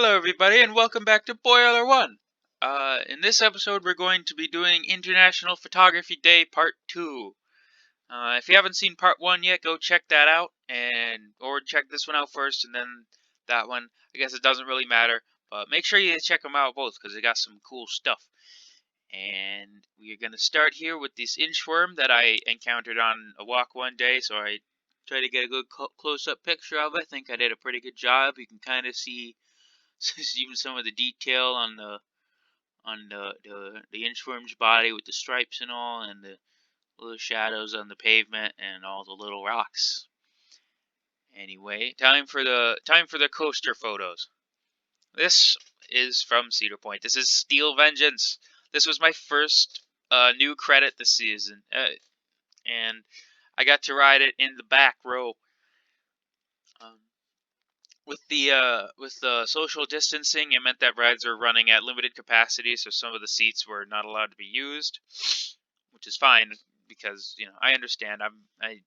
Hello, everybody, and welcome back to Boiler One. In this episode, we're going to be doing International Photography Day Part 2. If you haven't seen Part 1 yet, go check that out, or check this one out first, and then that one. I guess it doesn't really matter, but make sure you check them out both, because they got some cool stuff. And we're going to start here with this inchworm that I encountered on a walk one day, so I tried to get a good close-up picture of it. I think I did a pretty good job. You can kind of see even some of the detail on the inchworm's body with the stripes and all, and the little shadows on the pavement and all the little rocks. Anyway, time for the coaster photos. This is from Cedar Point. This is Steel Vengeance. This was my first new credit this season, and I got to ride it in the back row. With the social distancing, it meant that rides were running at limited capacity, so some of the seats were not allowed to be used, which is fine because I understand. I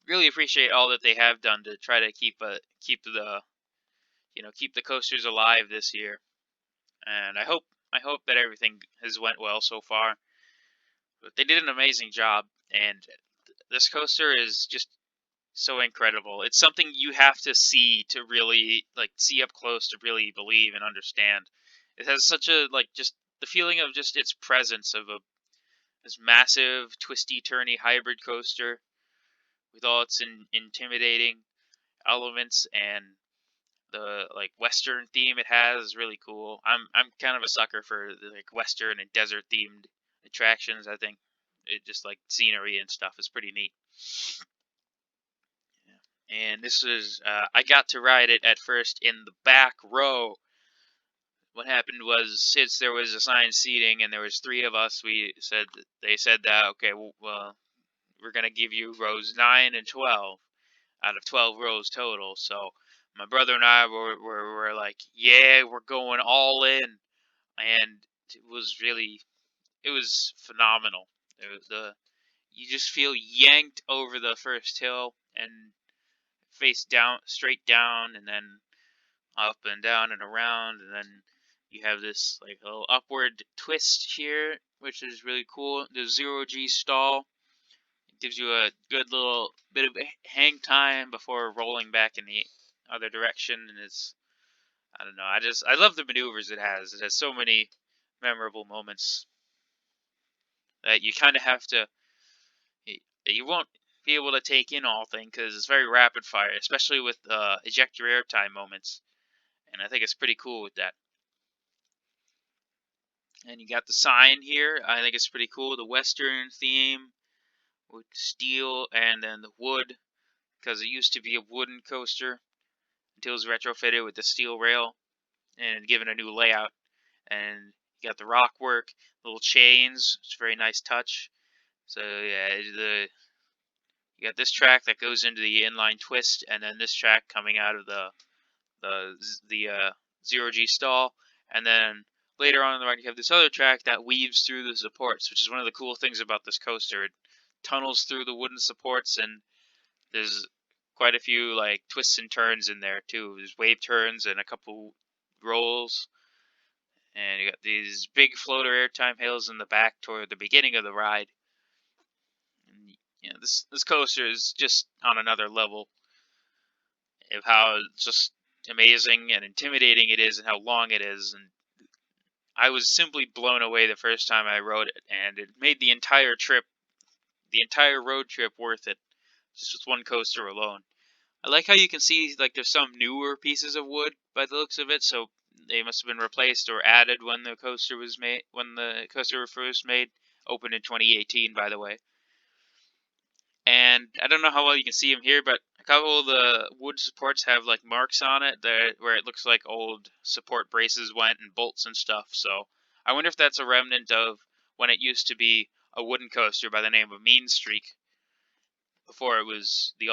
really appreciate all that they have done to try to keep the coasters alive this year, and I hope that everything has went well so far. But they did an amazing job, and this coaster is just so incredible. It's something you have to see to really see up close to really believe and understand. It has such a just the feeling of just its presence of this massive twisty turny hybrid coaster with all its intimidating elements, and the western theme it has is really cool. I'm kind of a sucker for the western and desert themed attractions. I think it just scenery and stuff is pretty neat. And this is I got to ride it at first in the back row. What happened was, since there was assigned seating and there was 3 of us, they said that okay, well, we're gonna give you rows 9 and 12 out of 12 rows total. So my brother and I were like, yeah, we're going all in, and it was phenomenal. You just feel yanked over the first hill and face down, straight down, and then up and down and around, and then you have this little upward twist here, which is really cool. The 0G stall, it gives you a good little bit of hang time before rolling back in the other direction, and I don't know, I love the maneuvers it has. It has so many memorable moments that you kind of have to, you won't be able to take in all things because it's very rapid fire, especially with eject your airtime moments. And I think it's pretty cool with that. And you got the sign here. I think it's pretty cool. The Western theme with steel and then the wood, because it used to be a wooden coaster until it was retrofitted with the steel rail and given a new layout. And you got the rock work, little chains. It's a very nice touch. So yeah, you got this track that goes into the inline twist, and then this track coming out of the 0G stall, and then later on the ride you have this other track that weaves through the supports, which is one of the cool things about this coaster. It tunnels through the wooden supports, and there's quite a few twists and turns in there too. There's wave turns and a couple rolls, and you got these big floater airtime hills in the back toward the beginning of the ride. And this coaster is just on another level of how just amazing and intimidating it is and how long it is. And I was simply blown away the first time I rode it, and it made the entire road trip worth it, just with one coaster alone. I like how you can see there's some newer pieces of wood by the looks of it, so they must have been replaced or added when the coaster was first made. Opened in 2018, by the way. And I don't know how well you can see them here, but a couple of the wood supports have marks on it where it looks like old support braces went and bolts and stuff. So I wonder if that's a remnant of when it used to be a wooden coaster by the name of Mean Streak. Before it was the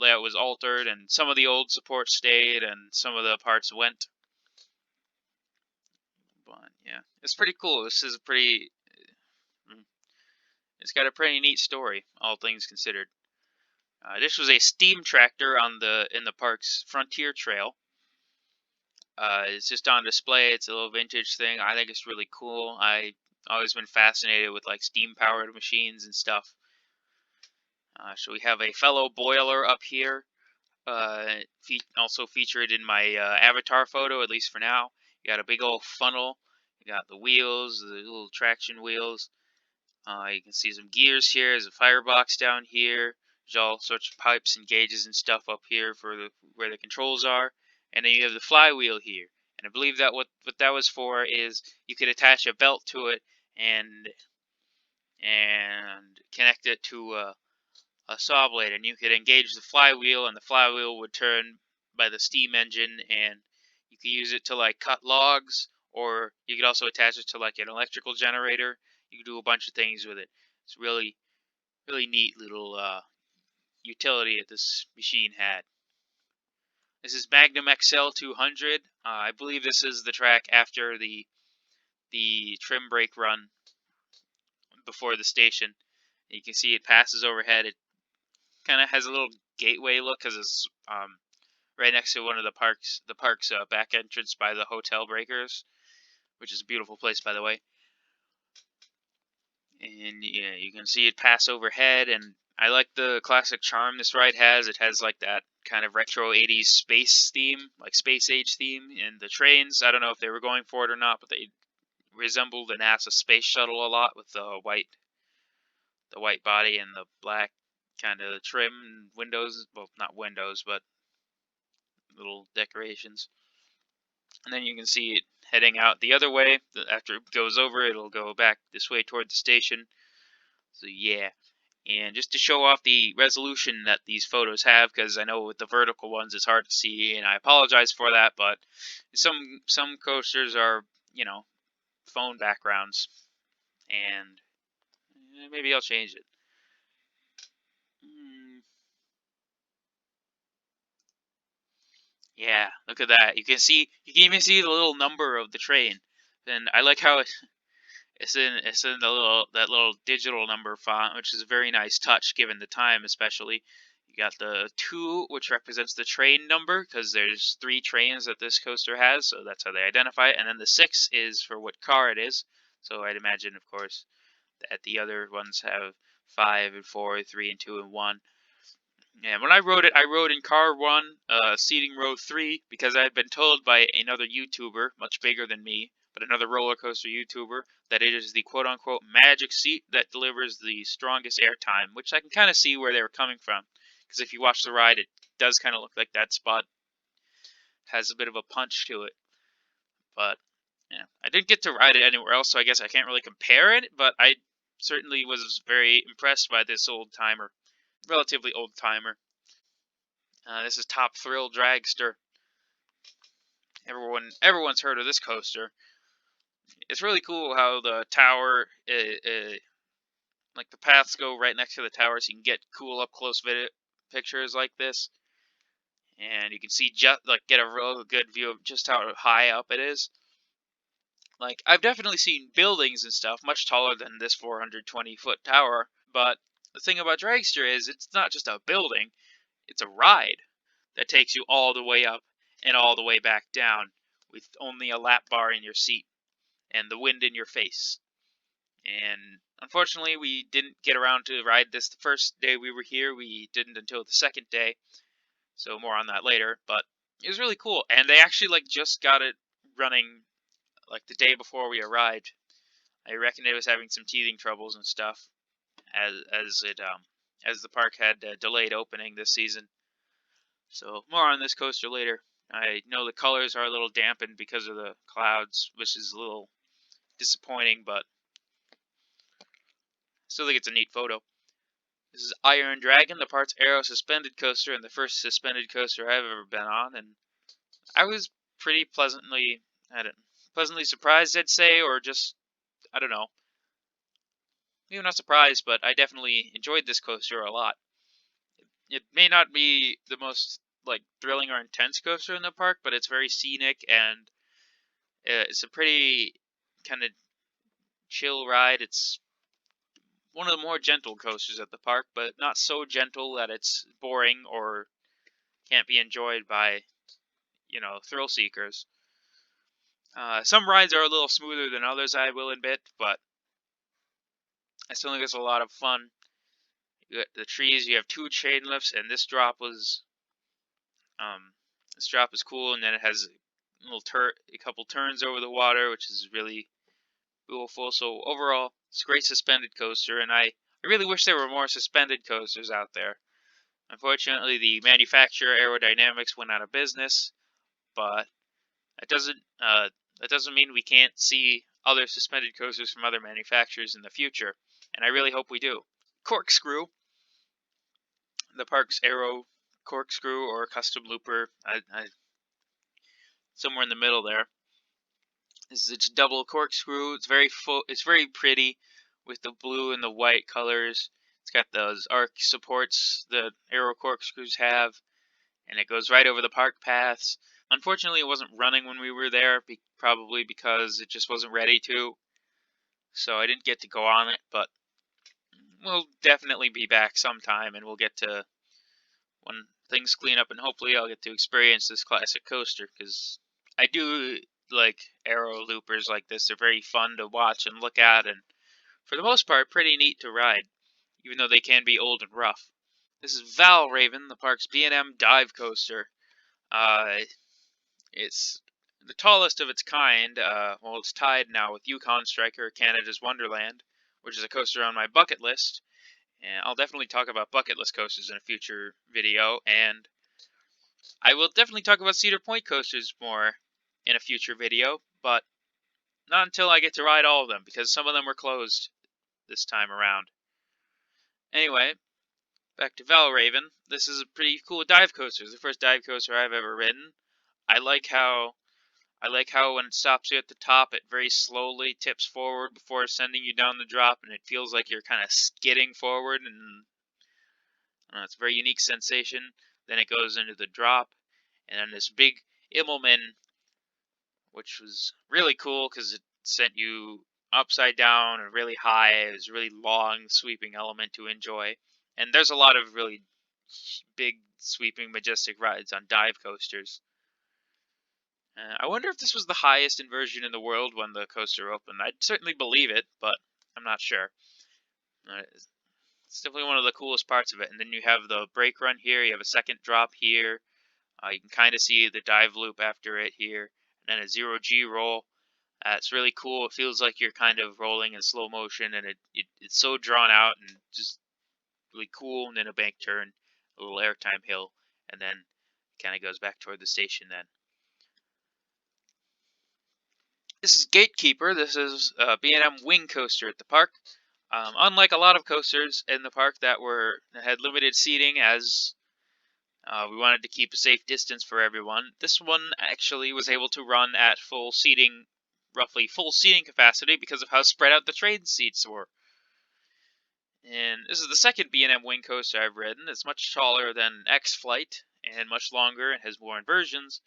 layout was altered, and some of the old supports stayed and some of the parts went. But yeah, it's pretty cool. It's got a pretty neat story, all things considered. This was a steam tractor in the park's Frontier Trail, It's just on display. It's a little vintage thing. I think it's really cool. I always been fascinated with like steam powered machines and stuff. So we have a fellow boiler up here. Also featured in my avatar photo, at least for now. You got a big old funnel. You got the wheels, the little traction wheels. You can see some gears here. There's a firebox down here. There's all sorts of pipes and gauges and stuff up here for where the controls are. And then you have the flywheel here. And I believe that what that was for is you could attach a belt to it and connect it to a saw blade, and you could engage the flywheel, and the flywheel would turn by the steam engine, and you could use it to like cut logs, or you could also attach it to like an electrical generator. You could do a bunch of things with it. It's really neat little utility that this machine had. This is Magnum XL 200. I believe this is the track after the trim brake run before the station. You can see it passes overhead. It kind of has a little gateway look because it's right next to one of the park's back entrance by the Hotel Breakers, which is a beautiful place, by the way. And yeah, you can see it pass overhead, and I like the classic charm this ride has. It has like that kind of retro 80s space theme, like space age theme, and the trains, I don't know if they were going for it or not, but they resemble the NASA space shuttle a lot with the white body and the black kind of trim and windows, well, not windows, but little decorations. And then you can see it heading out the other way. After it goes over, it'll go back this way toward the station. So yeah, and just to show off the resolution that these photos have, because I know with the vertical ones it's hard to see, and I apologize for that, but some coasters are, you know, phone backgrounds, and maybe I'll change it. Yeah, look at that. You can even see the little number of the train. And I like how it's in the little digital number font, which is a very nice touch given the time, especially. You got the 2, which represents the train number, because there's 3 trains that this coaster has, so that's how they identify it. And then the 6 is for what car it is. So I'd imagine, of course, that the other ones have 5 and 4, 3 and 2 and 1. And when I rode in car 1, seating row 3, because I had been told by another YouTuber, much bigger than me, but another roller coaster YouTuber, that it is the quote-unquote magic seat that delivers the strongest airtime, which I can kind of see where they were coming from. Because if you watch the ride, it does kind of look like that spot has a bit of a punch to it. But, yeah, I didn't get to ride it anywhere else, so I guess I can't really compare it, but I certainly was very impressed by this old-timer, relatively old-timer. This is Top Thrill Dragster. Everyone's heard of this coaster. It's really cool how the tower, like the paths go right next to the tower, so you can get cool up close pictures like this, and you can see get a real good view of just how high up it is. Like, I've definitely seen buildings and stuff much taller than this 420-foot tower, but the thing about Dragster is it's not just a building; it's a ride that takes you all the way up and all the way back down with only a lap bar in your seat and the wind in your face. And unfortunately, we didn't get around to ride this the first day we were here. We didn't until the second day, so more on that later. But it was really cool, and they actually like just got it running like the day before we arrived. I reckon it was having some teething troubles and stuff as the park had delayed opening this season. So more on this coaster later. I know the colors are a little dampened because of the clouds, which is a little disappointing, but still think it's a neat photo. This is Iron Dragon, the Parts Aero suspended coaster, and the first suspended coaster I've ever been on, and I was pretty pleasantly surprised, I'd say, or just, I don't know, maybe not surprised, but I definitely enjoyed this coaster a lot. It may not be the most like thrilling or intense coaster in the park, but it's very scenic, and it's a pretty kind of chill ride. It's one of the more gentle coasters at the park, but not so gentle that it's boring or can't be enjoyed by, thrill seekers. Some rides are a little smoother than others, I will admit, but I still think it's a lot of fun. You got the trees. You have two chain lifts, and um, this drop is cool. And then it has a couple turns over the water, which is really beautiful. So overall, it's a great suspended coaster, and I really wish there were more suspended coasters out there. Unfortunately, the manufacturer Aerodynamics went out of business, but that doesn't uh, that doesn't mean we can't see other suspended coasters from other manufacturers in the future, and I really hope we do. Corkscrew, the park's Aero Corkscrew or Custom Looper, somewhere in the middle there. This is its double corkscrew. It's very full. It's very pretty with the blue and the white colors. It's got those arc supports that Aero corkscrews have, and it goes right over the park paths. Unfortunately, it wasn't running when we were there, probably because it just wasn't ready to, so I didn't get to go on it, but we'll definitely be back sometime, and we'll get to, when things clean up, and hopefully I'll get to experience this classic coaster, because I do like aero loopers like this. They're very fun to watch and look at, and for the most part, pretty neat to ride, even though they can be old and rough. This is Valraven, the park's B&M dive coaster. Uh, it's the tallest of its kind. Well, it's tied now with Yukon Striker, Canada's Wonderland, which is a coaster on my bucket list. And I'll definitely talk about bucket list coasters in a future video, and I will definitely talk about Cedar Point coasters more in a future video, but not until I get to ride all of them, because some of them were closed this time around. Anyway, back to Valraven. This is a pretty cool dive coaster. It's the first dive coaster I've ever ridden. I like how when it stops you at the top, it very slowly tips forward before sending you down the drop, and it feels like you're kind of skidding forward, and it's a very unique sensation. Then it goes into the drop, and then this big Immelman, which was really cool because it sent you upside down and really high. It was a really long, sweeping element to enjoy. And there's a lot of really big, sweeping, majestic rides on dive coasters. I wonder if this was the highest inversion in the world when the coaster opened. I'd certainly believe it, but I'm not sure. It's definitely one of the coolest parts of it. And then you have the brake run here. You have a second drop here. You can kind of see the dive loop after it here. And then a 0G roll. It's really cool. It feels like you're kind of rolling in slow motion, and it's so drawn out and just really cool. And then a bank turn, a little airtime hill, and then it kind of goes back toward the station then. This is Gatekeeper. This is a B&M wing coaster at the park. Unlike a lot of coasters in the park that had limited seating, as we wanted to keep a safe distance for everyone, this one actually was able to run at roughly full seating capacity because of how spread out the train seats were. And this is the second B&M wing coaster I've ridden. It's much taller than X-Flight and much longer and has more inversions.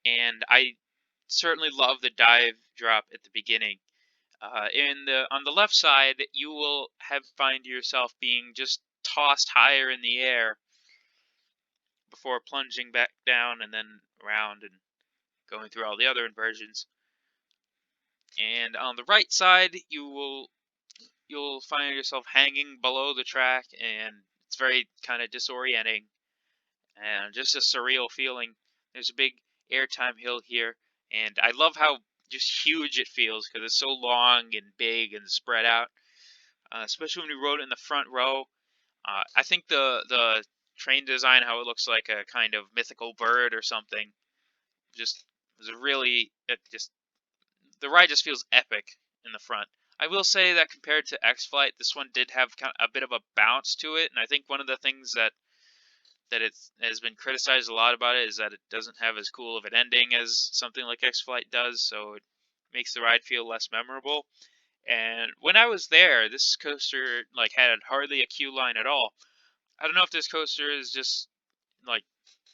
And I certainly love the dive drop at the beginning. On the left side, you will find yourself being just tossed higher in the air before plunging back down and then around and going through all the other inversions. And on the right side, you'll find yourself hanging below the track, and it's very kind of disorienting and just a surreal feeling. There's a big airtime hill here, and I love how just huge it feels because it's so long and big and spread out. Especially when we rode it in the front row. I think the train design, how it looks like a kind of mythical bird or something, just was just the ride just feels epic in the front. I will say that compared to X-Flight, this one did have kind of a bit of a bounce to it, and I think one of the things that it has been criticized a lot about it is that it doesn't have as cool of an ending as something like X-Flight does, so it makes the ride feel less memorable. And when I was there, this coaster had hardly a queue line at all. I don't know if this coaster is just like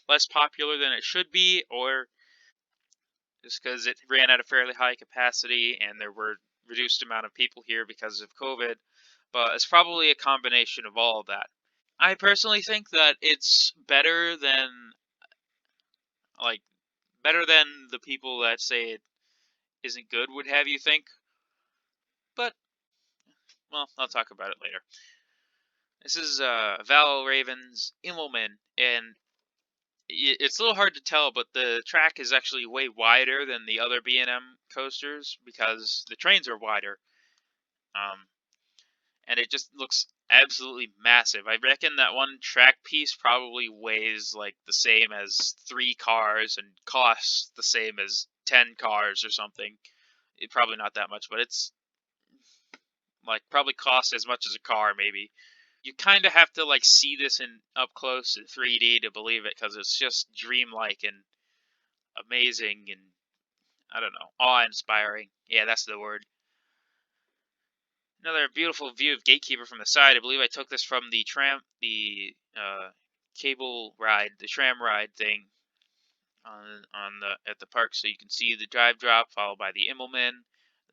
less popular than it should be, or just because it ran at a fairly high capacity and there were reduced amount of people here because of COVID. But it's probably a combination of all of that. I personally think that it's like better than the people that say isn't good would have you think. But, well, I'll talk about it later. This is Val Raven's Immelman, and it's a little hard to tell, but the track is actually way wider than the other B&M coasters because the trains are wider. And it just looks absolutely massive. I reckon that one track piece probably weighs like the same as 3 cars and costs the same as 10 cars or something. Probably not that much, but it's like probably costs as much as a car maybe. You kind of have to like see this in up close in 3D to believe it because it's just dreamlike and amazing and I don't know, awe-inspiring. Yeah, that's the word. Another beautiful view of Gatekeeper from the side. I believe I took this from the cable ride, the tram ride thing on the at the park, so you can see the drive drop followed by the Immelman,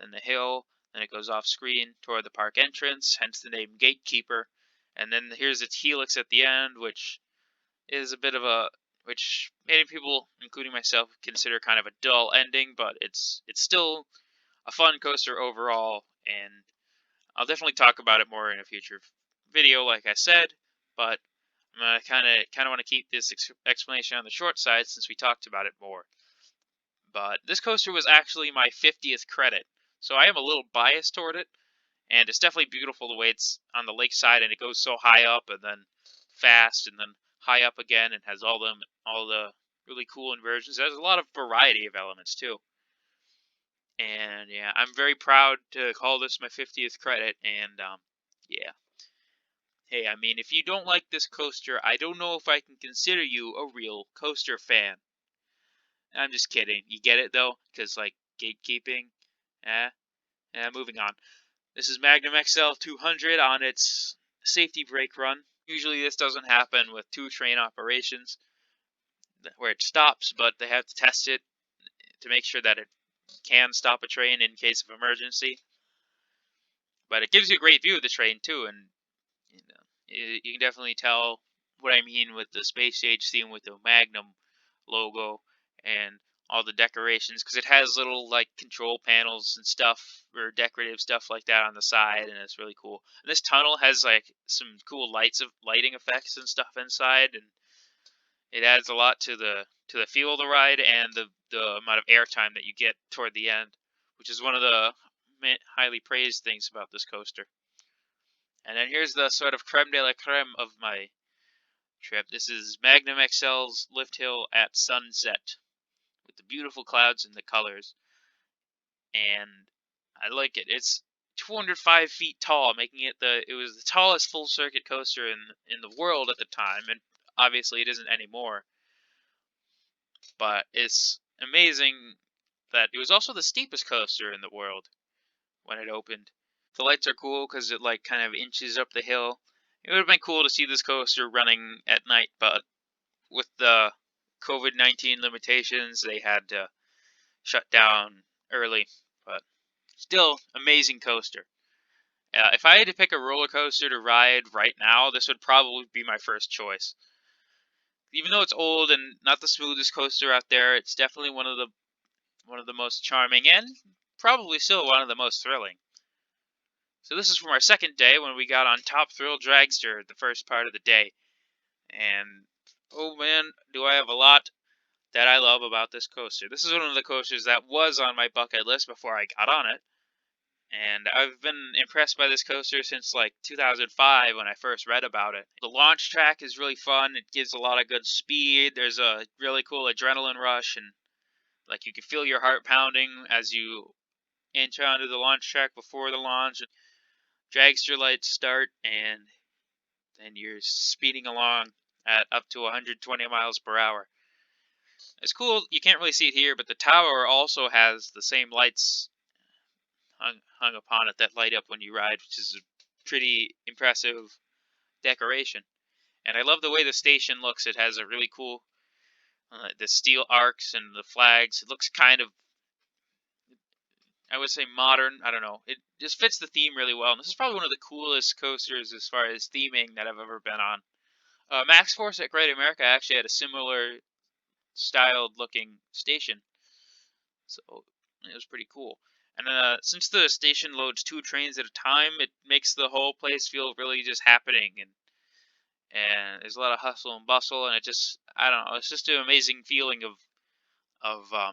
then the hill, then it goes off screen toward the park entrance, hence the name Gatekeeper, and then here's its helix at the end, which is a bit of a which many people, including myself, consider kind of a dull ending, but it's still a fun coaster overall, and I'll definitely talk about it more in a future video, like I said, but I'm gonna kind of want to keep this explanation on the short side since we talked about it more. But this coaster was actually my 50th credit, so I am a little biased toward it, and it's definitely beautiful the way it's on the lakeside and it goes so high up and then fast and then high up again and has all the really cool inversions. There's a lot of variety of elements too. And yeah, I'm very proud to call this my 50th credit. And yeah, hey, I mean, if you don't like this coaster, I don't know if I can consider you a real coaster fan. I'm just kidding. You get it though, because like gatekeeping. Moving on. This is Magnum XL 200 on its safety brake run. Usually this doesn't happen with 2-train operations where it stops, but they have to test it to make sure that it can stop a train in case of emergency. But it gives you a great view of the train too, and you can definitely tell what I mean with the space age theme with the Magnum logo and all the decorations, because it has little like control panels and stuff or decorative stuff like that on the side, and it's really cool. And this tunnel has like some cool lighting effects and stuff inside, and it adds a lot to the feel of the ride and the amount of airtime that you get toward the end, which is one of the highly praised things about this coaster. And then here's the sort of creme de la creme of my trip. This is Magnum XL's lift hill at sunset with the beautiful clouds and the colors. And I like it. It's 205 feet tall, making it it was the tallest full circuit coaster in the world at the time, and obviously it isn't anymore. But it's amazing that it was also the steepest coaster in the world when it opened. The lights are cool because it like kind of inches up the hill. It would have been cool to see this coaster running at night, but with the COVID-19 limitations, they had to shut down early. But still, amazing coaster. If I had to pick a roller coaster to ride right now, this would probably be my first choice. Even though it's old and not the smoothest coaster out there, it's definitely one of the most charming and probably still one of the most thrilling. So this is from our second day when we got on Top Thrill Dragster the first part of the day. And oh man, do I have a lot that I love about this coaster. This is one of the coasters that was on my bucket list before I got on it. And I've been impressed by this coaster since like 2005 when I first read about it. The launch track is really fun. It gives a lot of good speed. There's a really cool adrenaline rush, and like you can feel your heart pounding as you enter onto the launch track before the launch. Dragster lights start, and then you're speeding along at up to 120 miles per hour. It's cool. You can't really see it here, but the tower also has the same lights hung upon it that light up when you ride, which is a pretty impressive decoration. And I love the way the station looks. It has a really cool the steel arcs and the flags. It looks kind of, I would say, modern. I don't know. It just fits the theme really well. And this is probably one of the coolest coasters as far as theming that I've ever been on. Max Force at Great America actually had a similar styled looking station. So It was pretty cool. And since the station loads 2 trains at a time, it makes the whole place feel really just happening, and there's a lot of hustle and bustle, and it just, I don't know, it's just an amazing feeling of I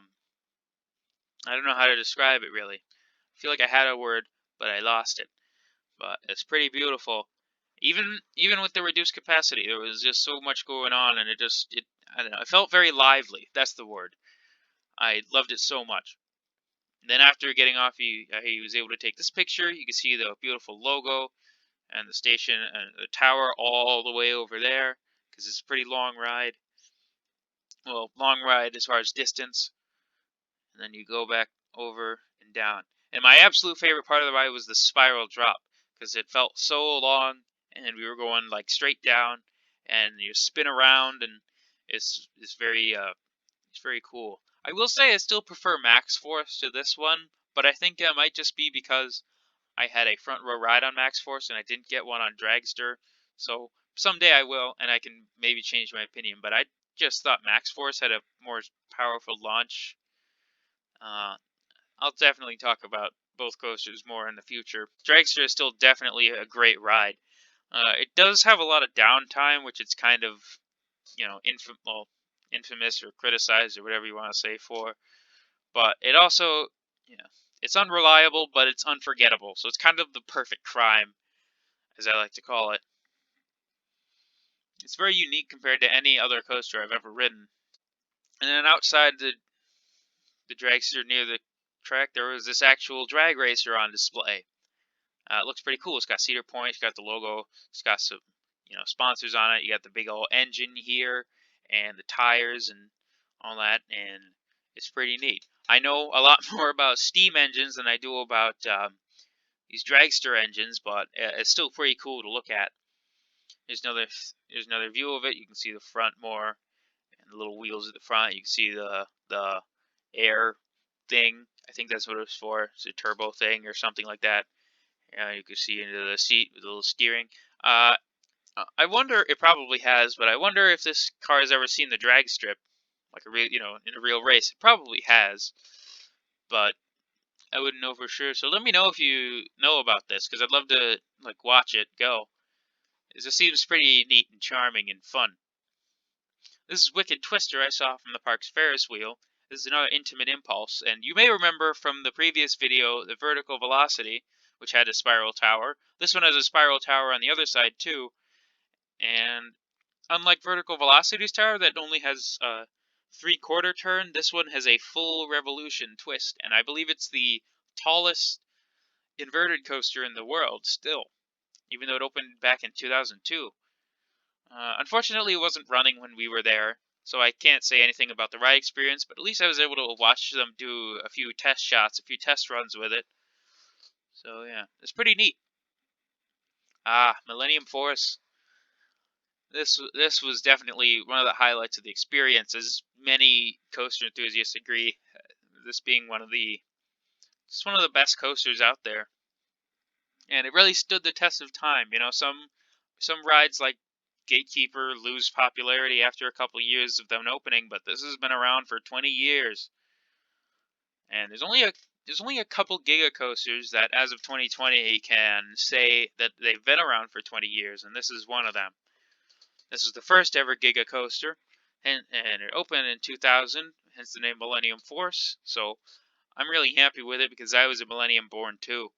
don't know how to describe it really. I feel like I had a word, but I lost it. But it's pretty beautiful. Even with the reduced capacity, there was just so much going on, and it I don't know, it felt very lively. That's the word. I loved it so much. And then after getting off, he was able to take this picture. You can see the beautiful logo and the station and the tower all the way over there, because it's a pretty long ride. Well, long ride as far as distance, and then you go back over and down. And my absolute favorite part of the ride was the spiral drop, because it felt so long, and we were going like straight down, and you spin around, and it's very cool. I will say I still prefer Max Force to this one, but I think it might just be because I had a front row ride on Max Force and I didn't get one on Dragster. So someday I will, and I can maybe change my opinion. But I just thought Max Force had a more powerful launch. Uh, I'll definitely talk about both coasters more in the future. Dragster is still definitely a great ride. It does have a lot of downtime, which it's kind of, infamous or criticized or whatever you want to say for. But it also, it's unreliable, but it's unforgettable. So it's kind of the perfect crime, as I like to call it. It's very unique compared to any other coaster I've ever ridden. And then outside the dragster near the track, there was this actual drag racer on display. It looks pretty cool. It's got Cedar Point. It's got the logo. It's got some, sponsors on it. You got the big old engine here and the tires and all that, and it's pretty neat. I know a lot more about steam engines than I do about these dragster engines, but it's still pretty cool to look at. There's another view of it. You can see the front more, and the little wheels at the front. You can see the air thing. I think that's what it was for. It's a turbo thing or something like that. You can see into the seat with a little steering. I wonder, it probably has, but I wonder if this car has ever seen the drag strip, like a real, in a real race. It probably has, but I wouldn't know for sure. So let me know if you know about this, because I'd love to like watch it go. It just seems pretty neat and charming and fun. This is Wicked Twister I saw from the park's Ferris wheel. This is another intimate impulse, and you may remember from the previous video the Vertical Velocity, which had a spiral tower. This one has a spiral tower on the other side too, and unlike Vertical Velocity's tower that only has a three-quarter turn, this one has a full revolution twist, and I believe it's the tallest inverted coaster in the world still, even though it opened back in 2002. Unfortunately, it wasn't running when we were there, so I can't say anything about the ride experience, but at least I was able to watch them do a few test shots, a few test runs with it. So yeah, it's pretty neat. Millennium Force. This was definitely one of the highlights of the experience, as many coaster enthusiasts agree. This being it's one of the best coasters out there, and it really stood the test of time. Some rides like Gatekeeper lose popularity after a couple of years of them opening, but this has been around for 20 years, and there's only a couple Giga coasters that, as of 2020, can say that they've been around for 20 years, and this is one of them. This was the first ever Giga coaster, and it opened in 2000, hence the name Millennium Force. So I'm really happy with it because I was a Millennium born too.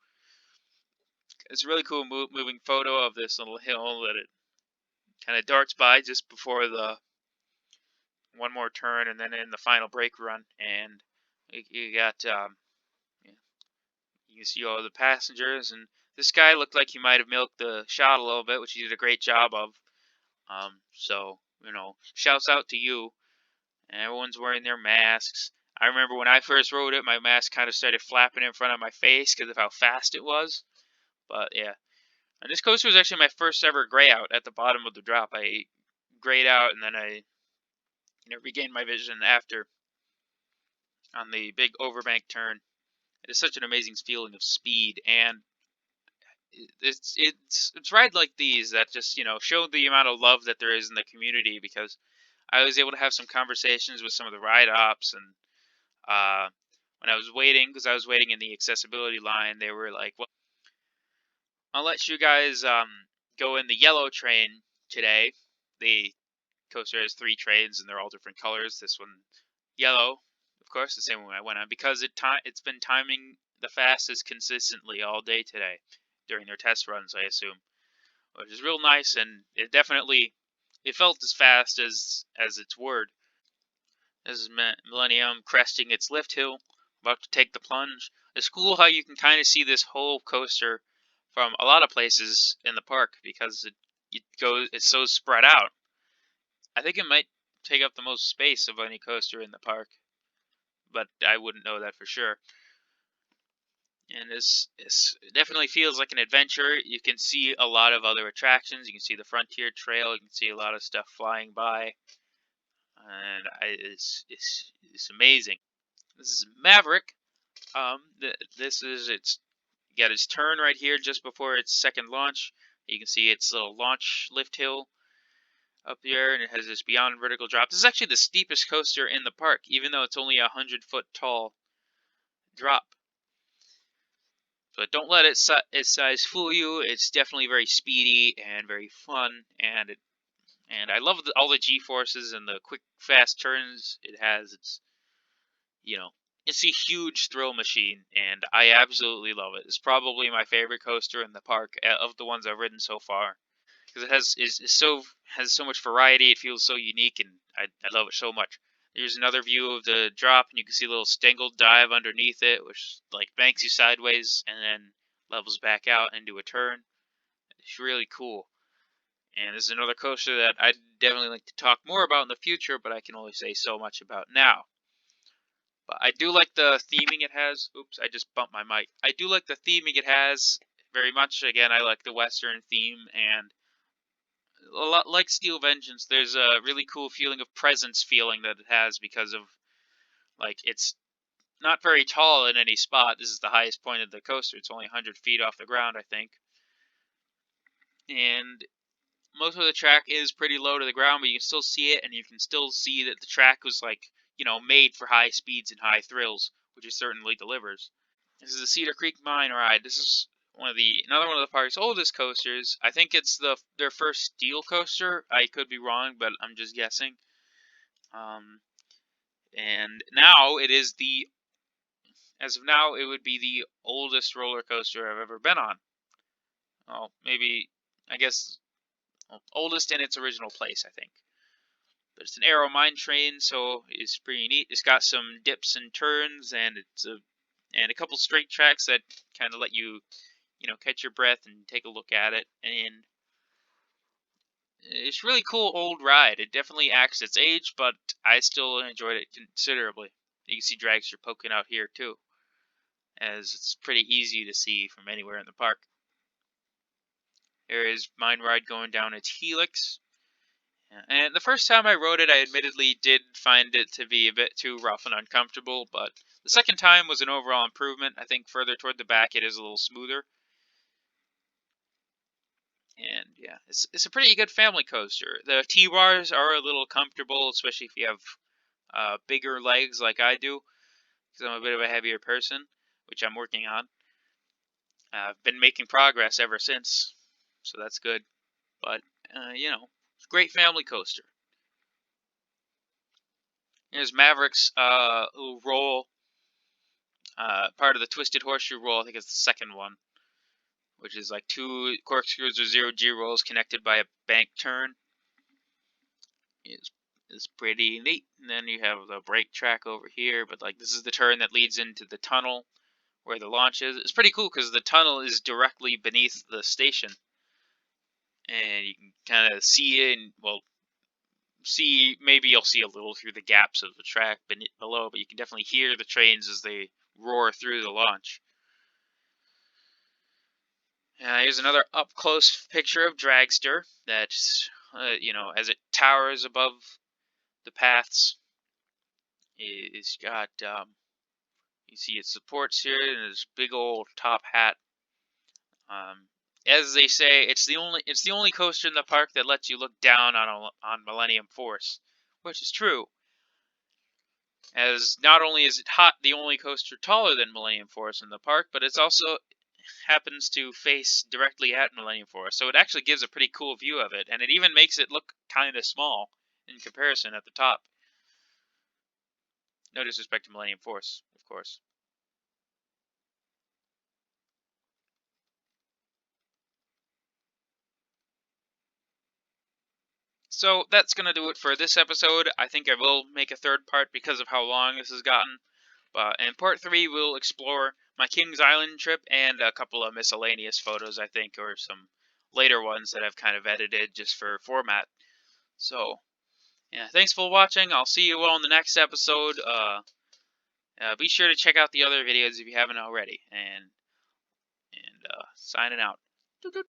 It's a really cool moving photo of this little hill that it kind of darts by just before the one more turn, and then in the final brake run. And you got you can see all the passengers, and this guy looked like he might have milked the shot a little bit, which he did a great job of. So shouts out to you. And everyone's wearing their masks. I remember when I first rode it, my mask kind of started flapping in front of my face because of how fast it was. But yeah, and this coaster was actually my first ever gray out at the bottom of the drop. I grayed out, and then I regained my vision after on the big overbank turn. It is such an amazing feeling of speed, and it's rides like these that just show the amount of love that there is in the community, because I was able to have some conversations with some of the ride ops and when I was waiting, because I was waiting in the accessibility line, they were like, "Well, I'll let you guys go in the yellow train today." The coaster has 3 trains, and they're all different colors. This one, yellow, of course, the same one I went on, because it's been timing the fastest consistently all day today during their test runs, I assume, which is real nice, and it felt as fast as its word. This is Millennium cresting its lift hill, about to take the plunge. It's cool how you can kind of see this whole coaster from a lot of places in the park, because it's so spread out. I think it might take up the most space of any coaster in the park, but I wouldn't know that for sure. And this definitely feels like an adventure. You can see a lot of other attractions. You can see the Frontier Trail. You can see a lot of stuff flying by, and it's amazing. This is Maverick. This is it's got its turn right here just before its second launch. You can see its little launch lift hill up here, and it has this beyond vertical drop. This is actually the steepest coaster in the park, even though it's only a 100-foot tall drop. But don't let its size fool you. It's definitely very speedy and very fun, and I love all the G-forces and the quick, fast turns it has. It's a huge thrill machine, and I absolutely love it. It's probably my favorite coaster in the park of the ones I've ridden so far, because it has so much variety. It feels so unique, and I love it so much. Here's another view of the drop, and you can see a little stangled dive underneath it, which like banks you sideways and then levels back out into a turn. It's really cool. And this is another coaster that I'd definitely like to talk more about in the future, but I can only say so much about now. But I do like the theming it has. Oops, I just bumped my mic. I do like the theming it has very much. Again, I like the Western theme, and a lot like Steel Vengeance, there's a really cool feeling of presence feeling that it has, because of, like, it's not very tall in any spot. This is the highest point of the coaster. It's only 100 feet off the ground, I think. And most of the track is pretty low to the ground, but you can still see it, and you can still see that the track was, like, made for high speeds and high thrills, which it certainly delivers. This is the Cedar Creek Mine Ride. This is another one of the park's oldest coasters. I think it's their first steel coaster. I could be wrong, but I'm just guessing. And now as of now, it would be the oldest roller coaster I've ever been on. Well, maybe, I guess, oldest in its original place, I think. But it's an aero mine train, so it's pretty neat. It's got some dips and turns, and a couple straight tracks that kind of let you, catch your breath and take a look at it. And it's a really cool old ride. It definitely acts its age, but I still enjoyed it considerably. You can see dragster poking out here too, as it's pretty easy to see from anywhere in the park. There is Mine Ride going down its helix. And the first time I rode it, I admittedly did find it to be a bit too rough and uncomfortable, but the second time was an overall improvement. I think further toward the back it is a little smoother. And yeah, it's a pretty good family coaster. The T-bars are a little comfortable, especially if you have bigger legs like I do, because I'm a bit of a heavier person, which I'm working on. I've been making progress ever since, so that's good. But, it's a great family coaster. Here's Maverick's little roll, part of the Twisted Horseshoe roll. I think it's the second one, which is like 2 corkscrews or 0G rolls connected by a bank turn. Is pretty neat. And then you have the brake track over here, but like this is the turn that leads into the tunnel where the launch is. It's pretty cool because the tunnel is directly beneath the station, and you can kind of see it. And, well, maybe you'll see a little through the gaps of the track below, but you can definitely hear the trains as they roar through the launch. Here's another up close picture of Dragster that's as it towers above the paths. It's got you see its supports here and this big old top hat. As they say, it's the only coaster in the park that lets you look down on Millennium Force, which is true. as not only is it hot, the only coaster taller than Millennium Force in the park, but it's also happens to face directly at Millennium Force, so it actually gives a pretty cool view of it, and it even makes it look kind of small in comparison at the top. No disrespect to Millennium Force, of course. So that's going to do it for this episode. I think I will make a third part because of how long this has gotten. In part 3, we'll explore my Kings Island trip and a couple of miscellaneous photos, I think, or some later ones that I've kind of edited just for format. So, yeah, thanks for watching. I'll see you all in the next episode. Be sure to check out the other videos if you haven't already. And signing out.